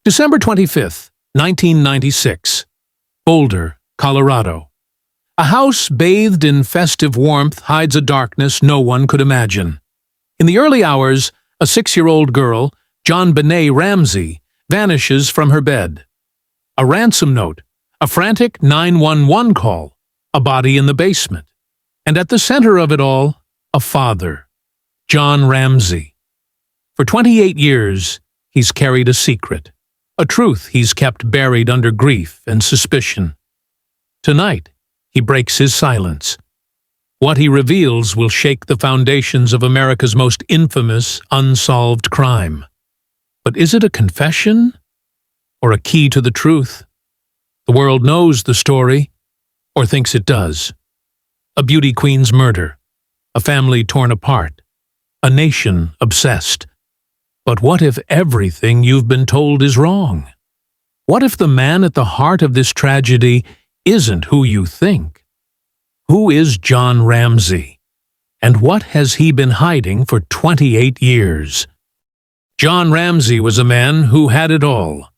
December 25th, 1996. Boulder, Colorado. A house bathed in festive warmth hides a darkness no one could imagine. In the early hours, a 6-year-old girl, JonBenét Ramsey, vanishes from her bed. A ransom note, a frantic 911 call, a body in the basement. And at the center of it all, a father, John Ramsay. For 28 years, he's carried a secret. A truth he's kept buried under grief and suspicion. Tonight, he breaks his silence. What he reveals will shake the foundations of America's most infamous unsolved crime. But is it a confession or a key to the truth? The world knows the story, or thinks it does. A beauty queen's murder, a family torn apart, a nation obsessed. But what if everything you've been told is wrong? What if the man at the heart of this tragedy isn't who you think? Who is John Ramsay? And what has he been hiding for 28 years? John Ramsay was a man who had it all.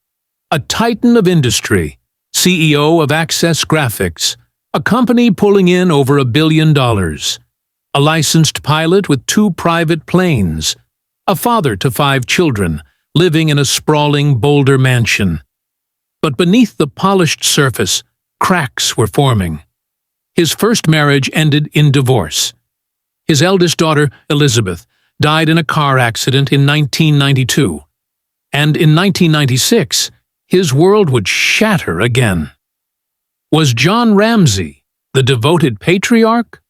A titan of industry, CEO of Access Graphics, a company pulling in over $1 billion, a licensed pilot with 2 private planes, a father to 5 children, living in a sprawling Boulder mansion. But beneath the polished surface, cracks were forming. His first marriage ended in divorce. His eldest daughter, Elizabeth, died in a car accident in 1992. And in 1996, his world would shatter again. Was John Ramsay the devoted patriarch,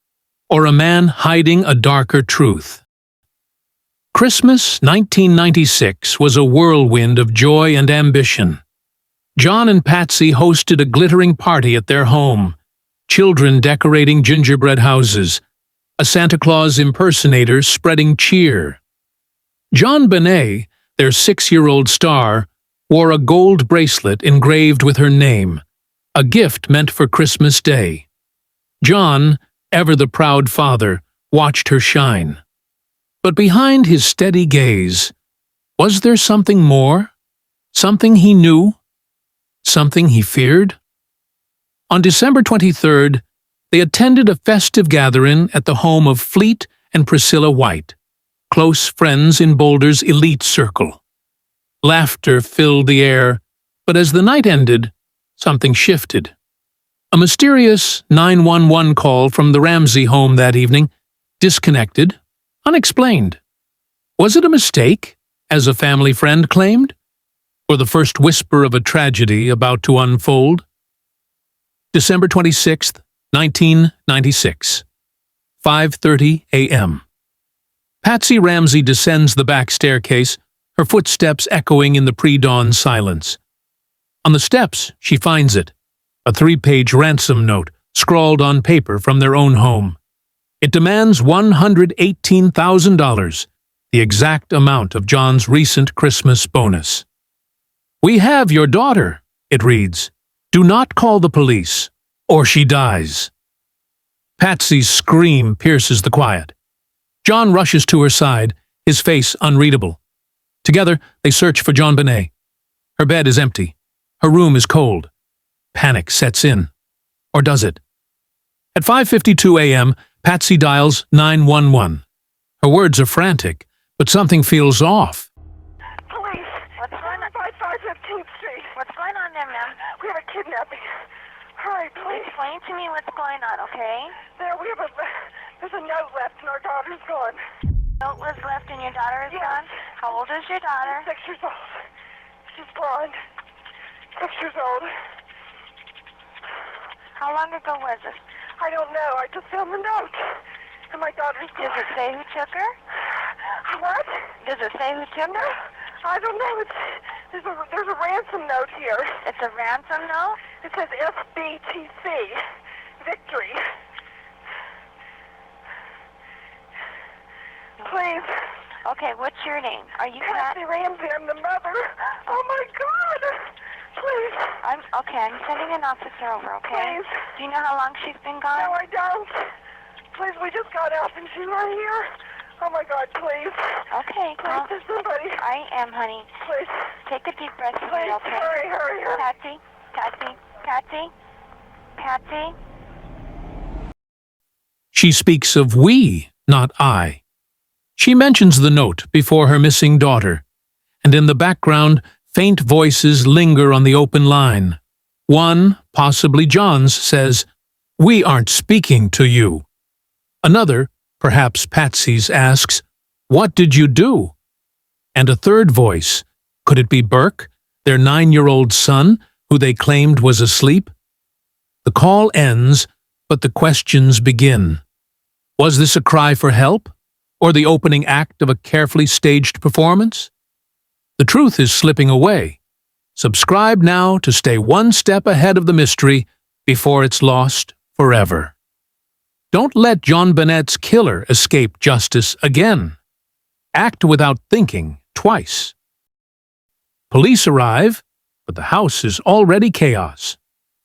or a man hiding a darker truth? Christmas 1996 was a whirlwind of joy and ambition. John and Patsy hosted a glittering party at their home, children decorating gingerbread houses, a Santa Claus impersonator spreading cheer. JonBenét, their 6-year-old star, wore a gold bracelet engraved with her name, a gift meant for Christmas Day. John, ever the proud father, watched her shine. But behind his steady gaze, was there something more? Something he knew? Something he feared? On December 23rd, they attended a festive gathering at the home of Fleet and Priscilla White, close friends in Boulder's elite circle. Laughter filled the air, but as the night ended, something shifted. A mysterious 911 call from the Ramsay home that evening, disconnected, unexplained. Was it a mistake, as a family friend claimed? Or the first whisper of a tragedy about to unfold? December 26, 1996. 5:30 a.m. Patsy Ramsay descends the back staircase, her footsteps echoing in the pre-dawn silence. On the steps, she finds it, a 3-page ransom note scrawled on paper from their own home. It demands $118,000, the exact amount of John's recent Christmas bonus. "We have your daughter," it reads. "Do not call the police, or she dies." Patsy's scream pierces the quiet. John rushes to her side, his face unreadable. Together, they search for JonBenét. Her bed is empty. Her room is cold. Panic sets in. Or does it? At 5:52 a.m., Patsy dials 911. Her words are frantic, but something feels off. Police. What's going on? 15th Street. What's going on there, ma'am? We have a kidnapping. Hurry, please. Explain to me what's going on, okay? There's a note left and our daughter's gone. Note was left and your daughter is gone? How old is your daughter? 6 years old. She's blonde. 6 years old. How long ago was it? I don't know. I just found the note. And my daughter's gone. Does it say who took her? What? Does it say who took her? I don't know. There's a ransom note here. It's a ransom note? It says SBTC. Victory. Please. Okay, what's your name? Are you Patsy Ramsay? I'm the mother. Oh my God. Please. I'm sending an officer over, okay? Please. Do you know how long she's been gone? No, I don't. Please, we just got up and she's right here. Oh my God, please. Okay, Please, there's somebody. I am, honey. Please. Take a deep breath in, Please, okay? hurry. Patsy. She speaks of we, not I. She mentions the note before her missing daughter, and in the background, faint voices linger on the open line. One, possibly John's, says, "We aren't speaking to you." Another, perhaps Patsy's, asks, "What did you do?" And a third voice, could it be Burke, their 9-year-old son, who they claimed was asleep? The call ends, but the questions begin. Was this a cry for help, or the opening act of a carefully staged performance? The truth is slipping away. Subscribe now to stay one step ahead of the mystery before it's lost forever. Don't let JonBenét's killer escape justice again. Act without thinking twice. Police arrive, but the house is already chaos.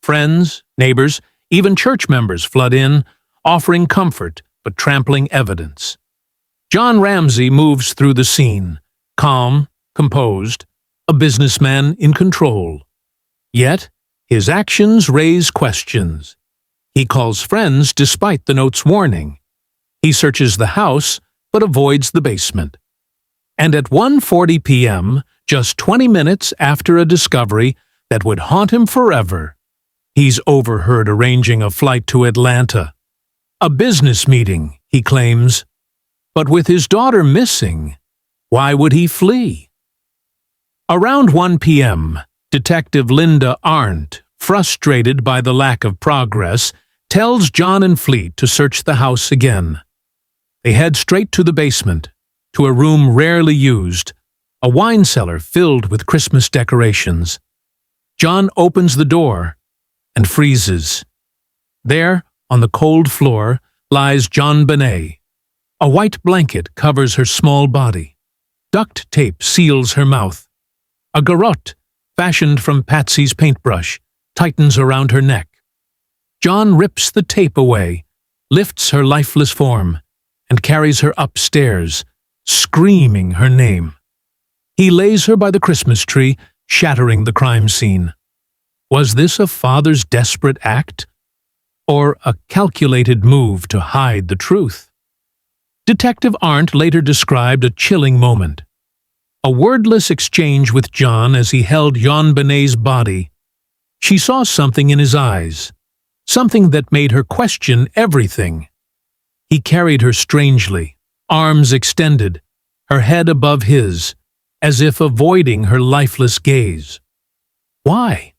Friends, neighbors, even church members flood in, offering comfort but trampling evidence. John Ramsay moves through the scene, calm, composed, a businessman in control. Yet, his actions raise questions. He calls friends despite the note's warning. He searches the house but avoids the basement. And at 1:40 p.m., just 20 minutes after a discovery that would haunt him forever, he's overheard arranging a flight to Atlanta. A business meeting, he claims. But with his daughter missing, why would he flee? Around 1 p.m., Detective Linda Arndt, frustrated by the lack of progress, tells John and Fleet to search the house again. They head straight to the basement, to a room rarely used, a wine cellar filled with Christmas decorations. John opens the door and freezes. There, on the cold floor, lies JonBenét. A white blanket covers her small body. Duct tape seals her mouth. A garrote, fashioned from Patsy's paintbrush, tightens around her neck. John rips the tape away, lifts her lifeless form, and carries her upstairs, screaming her name. He lays her by the Christmas tree, shattering the crime scene. Was this a father's desperate act, or a calculated move to hide the truth? Detective Arndt later described a chilling moment. A wordless exchange with John as he held JonBenét's body. She saw something in his eyes, something that made her question everything. He carried her strangely, arms extended, her head above his, as if avoiding her lifeless gaze. Why?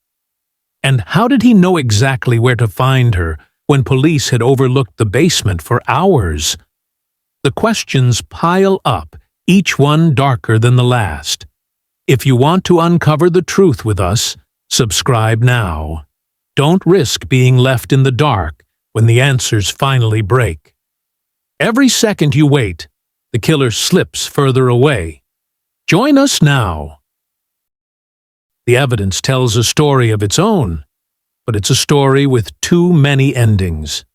And how did he know exactly where to find her when police had overlooked the basement for hours? The questions pile up, each one darker than the last. If you want to uncover the truth with us, subscribe now. Don't risk being left in the dark when the answers finally break. Every second you wait, the killer slips further away. Join us now. The evidence tells a story of its own, but it's a story with too many endings.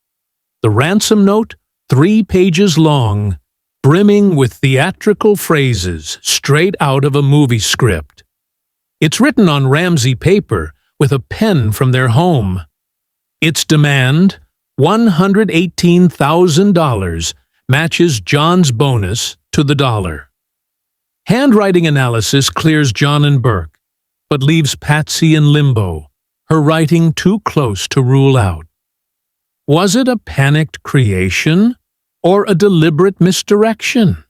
The ransom note, 3 pages long, brimming with theatrical phrases straight out of a movie script. It's written on Ramsay paper with a pen from their home. Its demand, $118,000, matches John's bonus to the dollar. Handwriting analysis clears John and Burke, but leaves Patsy in limbo, her writing too close to rule out. Was it a panicked creation or a deliberate misdirection?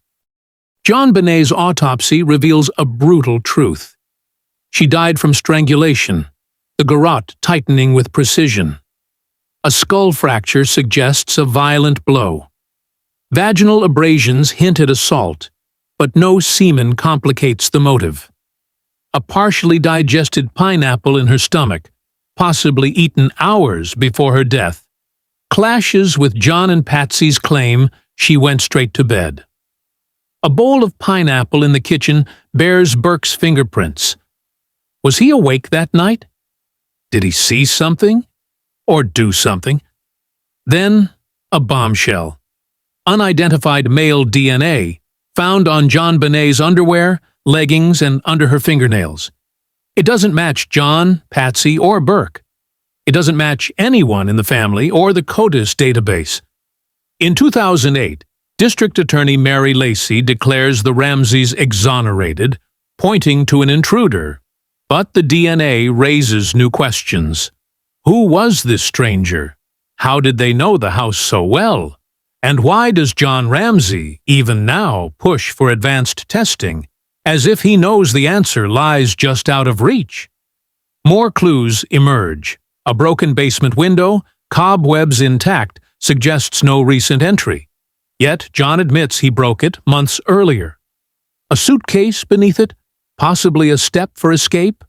JonBenét's autopsy reveals a brutal truth. She died from strangulation, the garrote tightening with precision. A skull fracture suggests a violent blow. Vaginal abrasions hint at assault, but no semen complicates the motive. A partially digested pineapple in her stomach, possibly eaten hours before her death, clashes with John and Patsy's claim she went straight to bed. A bowl of pineapple in the kitchen bears Burke's fingerprints. Was he awake that night? Did he see something? Or do something? Then, a bombshell. unidentified male DNA found on JonBenét's underwear, leggings, and under her fingernails. It doesn't match John, Patsy, or Burke. It doesn't match anyone in the family or the CODIS database. In 2008, District Attorney Mary Lacey declares the Ramsays exonerated, pointing to an intruder. But the DNA raises new questions. Who was this stranger? How did they know the house so well? And why does John Ramsay, even now, push for advanced testing, as if he knows the answer lies just out of reach? More clues emerge. A broken basement window, cobwebs intact, suggests no recent entry. Yet John admits he broke it months earlier. A suitcase beneath it, possibly a step for escape?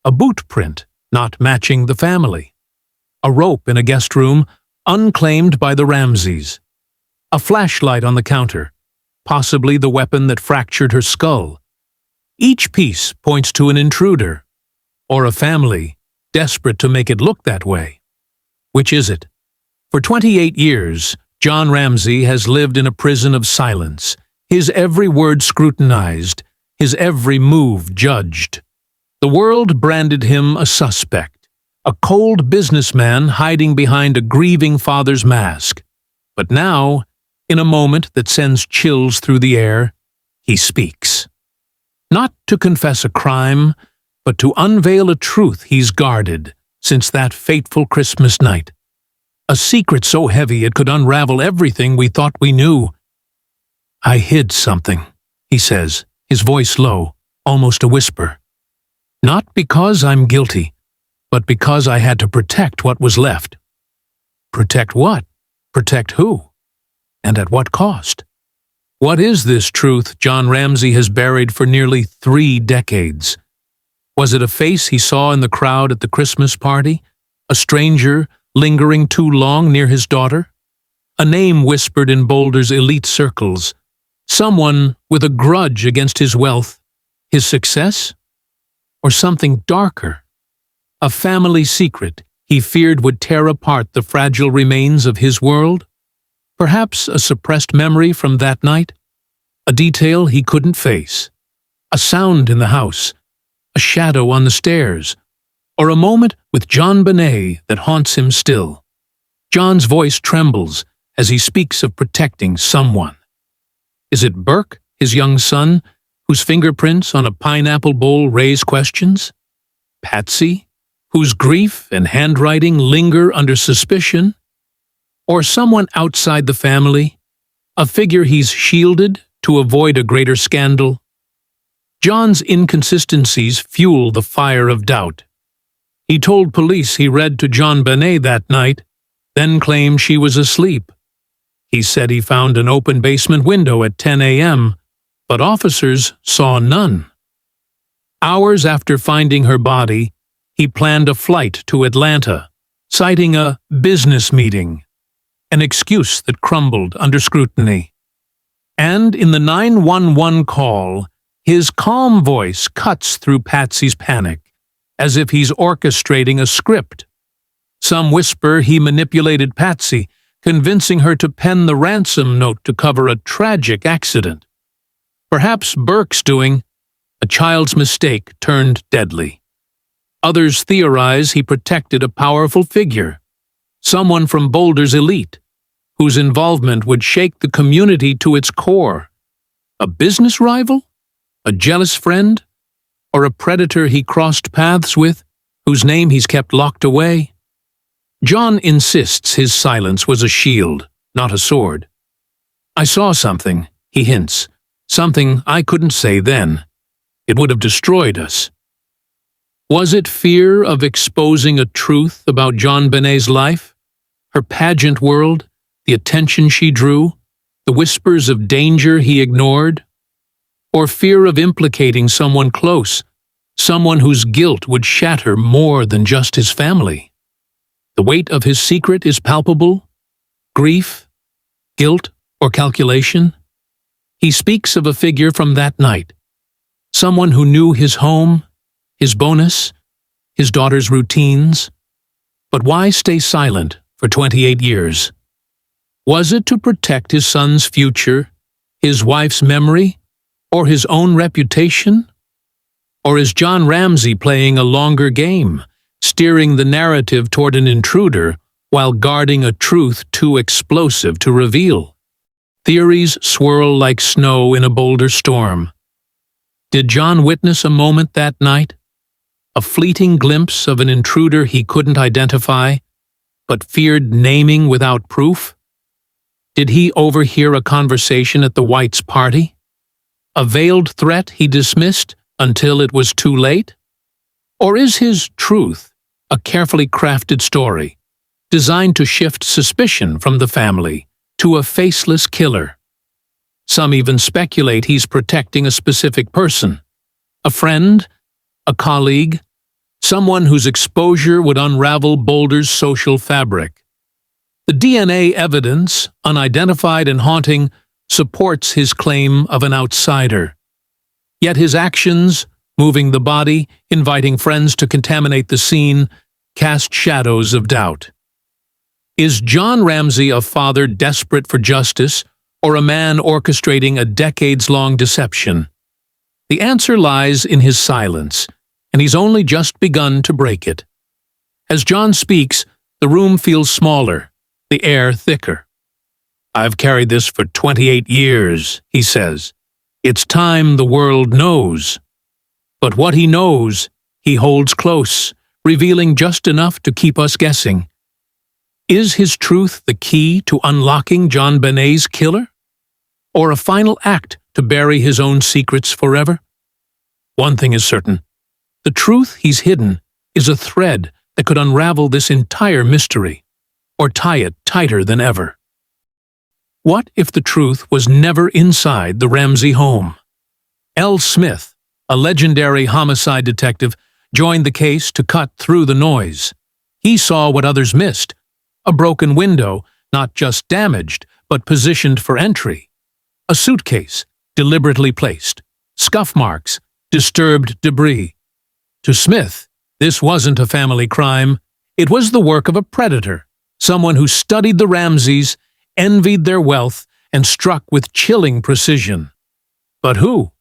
A boot print, not matching the family. A rope in a guest room, unclaimed by the Ramsays. A flashlight on the counter, possibly the weapon that fractured her skull. Each piece points to an intruder, or a family, desperate to make it look that way. Which is it? For 28 years, John Ramsay has lived in a prison of silence, his every word scrutinized, his every move judged. The world branded him a suspect, a cold businessman hiding behind a grieving father's mask. But now, in a moment that sends chills through the air, he speaks. Not to confess a crime, but to unveil a truth he's guarded since that fateful Christmas night. A secret so heavy it could unravel everything we thought we knew. "I hid something," he says, his voice low, almost a whisper. "Not because I'm guilty, but because I had to protect what was left." Protect what? Protect who? And at what cost? What is this truth John Ramsay has buried for nearly 3 decades? Was it a face he saw in the crowd at the Christmas party? A stranger lingering too long near his daughter? A name whispered in Boulder's elite circles? Someone with a grudge against his wealth, his success? Or something darker? A family secret he feared would tear apart the fragile remains of his world? Perhaps a suppressed memory from that night? A detail he couldn't face? A sound in the house? A shadow on the stairs? Or a moment with JonBenét that haunts him still? John's voice trembles as he speaks of protecting someone. Is it Burke, his young son, whose fingerprints on a pineapple bowl raise questions? Patsy, whose grief and handwriting linger under suspicion? Or someone outside the family, a figure he's shielded to avoid a greater scandal? John's inconsistencies fuel the fire of doubt. He told police he read to JonBenét that night, then claimed she was asleep. He said he found an open basement window at 10 a.m., but officers saw none. Hours after finding her body, he planned a flight to Atlanta, citing a business meeting, an excuse that crumbled under scrutiny. And in the 911 call, his calm voice cuts through Patsy's panic, as if he's orchestrating a script. Some whisper he manipulated Patsy, convincing her to pen the ransom note to cover a tragic accident. Perhaps Burke's doing, a child's mistake turned deadly. Others theorize he protected a powerful figure, someone from Boulder's elite, whose involvement would shake the community to its core. A business rival? A jealous friend? Or a predator he crossed paths with, whose name he's kept locked away? John insists his silence was a shield, not a sword. "I saw something," he hints, "something I couldn't say then. It would have destroyed us." Was it fear of exposing a truth about JonBenét's life, her pageant world, the attention she drew, the whispers of danger he ignored? Or fear of implicating someone close, someone whose guilt would shatter more than just his family? The weight of his secret is palpable? Grief, guilt, or calculation? He speaks of a figure from that night, someone who knew his home, his bonus, his daughter's routines. But why stay silent for 28 years? Was it to protect his son's future, his wife's memory, or his own reputation? Or is John Ramsay playing a longer game, steering the narrative toward an intruder while guarding a truth too explosive to reveal? Theories swirl like snow in a Boulder storm. Did John witness a moment that night? A fleeting glimpse of an intruder he couldn't identify, but feared naming without proof? Did he overhear a conversation at the Whites' party? A veiled threat he dismissed until it was too late? Or is his truth a carefully crafted story, designed to shift suspicion from the family to a faceless killer? Some even speculate he's protecting a specific person, a friend, a colleague, someone whose exposure would unravel Boulder's social fabric. The DNA evidence, unidentified and haunting, supports his claim of an outsider. Yet his actions, moving the body, inviting friends to contaminate the scene, cast shadows of doubt. Is John Ramsay a father desperate for justice, or a man orchestrating a decades-long deception? The answer lies in his silence, and he's only just begun to break it. As John speaks, the room feels smaller, the air thicker. "I've carried this for 28 years, he says. "It's time the world knows." But what he knows, he holds close, revealing just enough to keep us guessing. Is his truth the key to unlocking JonBenét's killer? Or a final act to bury his own secrets forever? One thing is certain. The truth he's hidden is a thread that could unravel this entire mystery, or tie it tighter than ever. What if the truth was never inside the Ramsay home? L. Smith, a legendary homicide detective, joined the case to cut through the noise. He saw what others missed: a broken window, not just damaged, but positioned for entry. A suitcase, deliberately placed. Scuff marks, disturbed debris. To Smith, this wasn't a family crime. It was the work of a predator, someone who studied the Ramsays, envied their wealth, and struck with chilling precision. But who?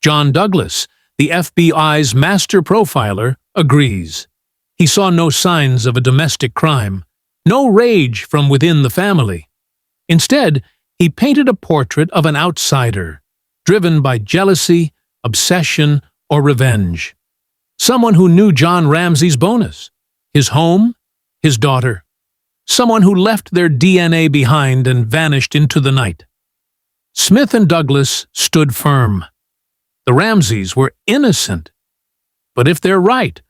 John Douglas, the FBI's master profiler, agrees. He saw no signs of a domestic crime, no rage from within the family. Instead, he painted a portrait of an outsider, driven by jealousy, obsession, or revenge. Someone who knew John Ramsay's bonus, his home, his daughter. Someone who left their DNA behind and vanished into the night. Smith and Douglas stood firm. The Ramsays were innocent. But if they're right,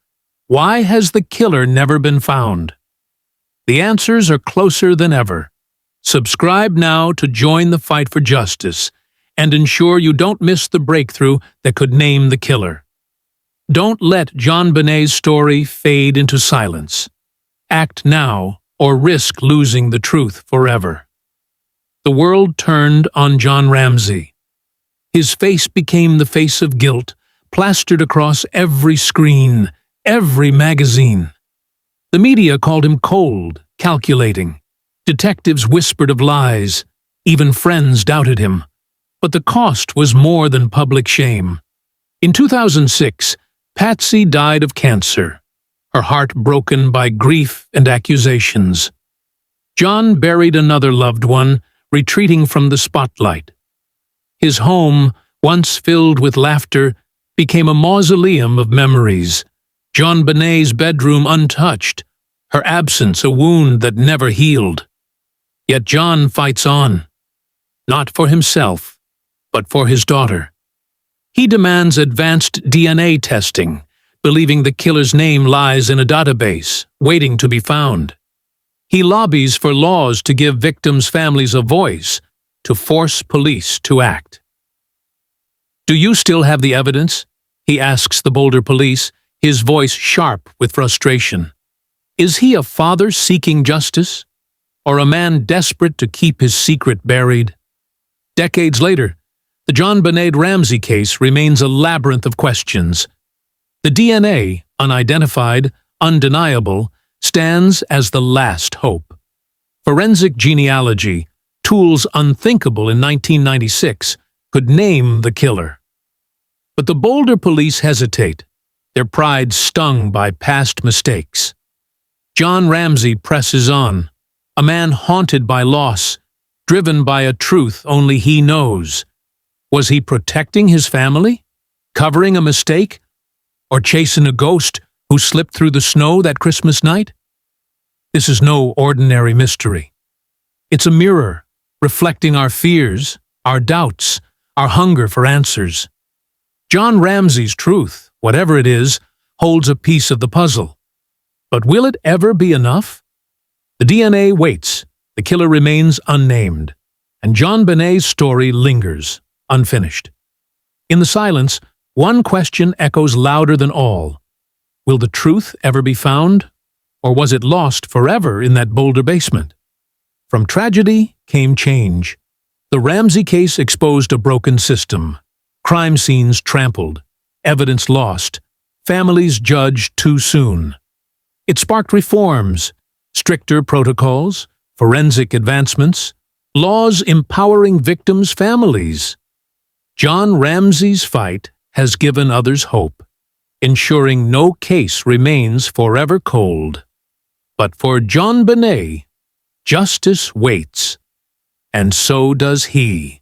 why has the killer never been found? The answers are closer than ever. Subscribe now to join the fight for justice and ensure you don't miss the breakthrough that could name the killer. Don't let JonBenét's story fade into silence. Act now or risk losing the truth forever. The world turned on John Ramsay. His face became the face of guilt, plastered across every screen, every magazine. The media called him cold, calculating. Detectives whispered of lies. Even friends doubted him. But the cost was more than public shame. In 2006, Patsy died of cancer, her heart broken by grief and accusations. John buried another loved one, retreating from the spotlight. His home, once filled with laughter, became a mausoleum of memories. JonBenét's bedroom untouched, her absence a wound that never healed. Yet John fights on, not for himself, but for his daughter. He demands advanced DNA testing, believing the killer's name lies in a database, waiting to be found. He lobbies for laws to give victims' families a voice, to force police to act. "Do you still have the evidence?" he asks the Boulder police, his voice sharp with frustration. Is he a father seeking justice, or a man desperate to keep his secret buried? Decades later, the JonBenét Ramsey case remains a labyrinth of questions. The DNA, unidentified, undeniable, stands as the last hope. Forensic genealogy, tools unthinkable in 1996, could name the killer. But the Boulder police hesitate, their pride stung by past mistakes. John Ramsay presses on, a man haunted by loss, driven by a truth only he knows. Was he protecting his family? Covering a mistake? Or chasing a ghost who slipped through the snow that Christmas night? This is no ordinary mystery. It's a mirror, reflecting our fears, our doubts, our hunger for answers. John Ramsay's truth, whatever it is, holds a piece of the puzzle. But will it ever be enough? The DNA waits, the killer remains unnamed, and JonBenét's story lingers, unfinished. In the silence, one question echoes louder than all. Will the truth ever be found? Or was it lost forever in that Boulder basement? From tragedy came change. The Ramsay case exposed a broken system. Crime scenes trampled, evidence lost, families judged too soon. It sparked reforms, stricter protocols, forensic advancements, laws empowering victims' families. John Ramsay's fight has given others hope, ensuring no case remains forever cold. But for JonBenét, justice waits, and so does he.